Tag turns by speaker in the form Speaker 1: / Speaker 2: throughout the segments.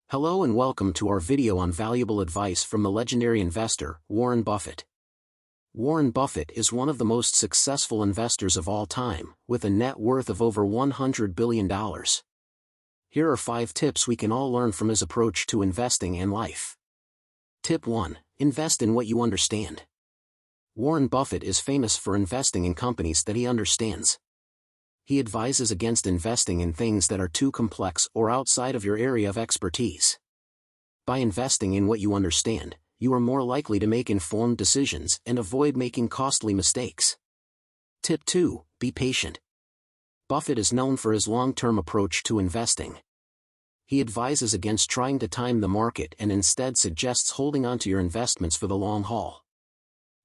Speaker 1: Hello and welcome to our video on valuable advice from the legendary investor, Warren Buffett. Warren Buffett is one of the most successful investors of all time, with a net worth of over $100 billion. Here are 5 tips we can all learn from his approach to investing and life. Tip 1. Invest in what you understand. Warren Buffett is famous for investing in companies that he understands. He advises against investing in things that are too complex or outside of your area of expertise. By investing in what you understand, you are more likely to make informed decisions and avoid making costly mistakes. Tip 2. Be patient. Buffett is known for his long-term approach to investing. He advises against trying to time the market and instead suggests holding onto your investments for the long haul.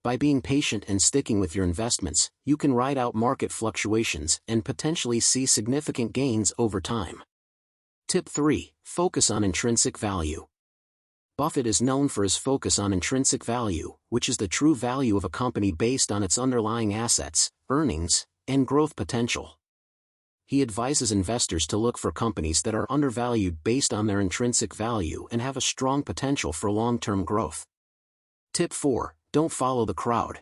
Speaker 1: By being patient and sticking with your investments, you can ride out market fluctuations and potentially see significant gains over time. Tip 3. Focus on intrinsic value. Buffett is known for his focus on intrinsic value, which is the true value of a company based on its underlying assets, earnings, and growth potential. He advises investors to look for companies that are undervalued based on their intrinsic value and have a strong potential for long-term growth. Tip 4. Don't follow the crowd.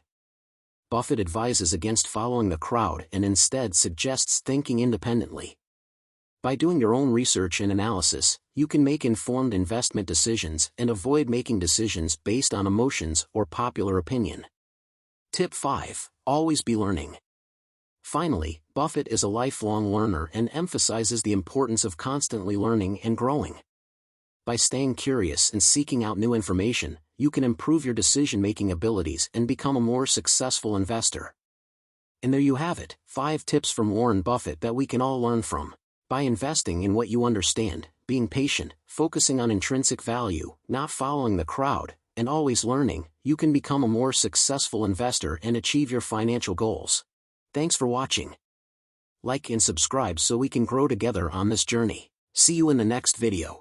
Speaker 1: Buffett advises against following the crowd and instead suggests thinking independently. By doing your own research and analysis, you can make informed investment decisions and avoid making decisions based on emotions or popular opinion. Tip 5. Always be learning. Finally, Buffett is a lifelong learner and emphasizes the importance of constantly learning and growing. By staying curious and seeking out new information, you can improve your decision-making abilities and become a more successful investor. And there you have it, 5 tips from Warren Buffett that we can all learn from. By investing in what you understand, being patient, focusing on intrinsic value, not following the crowd, and always learning, you can become a more successful investor and achieve your financial goals. Thanks for watching. Like and subscribe so we can grow together on this journey. See you in the next video.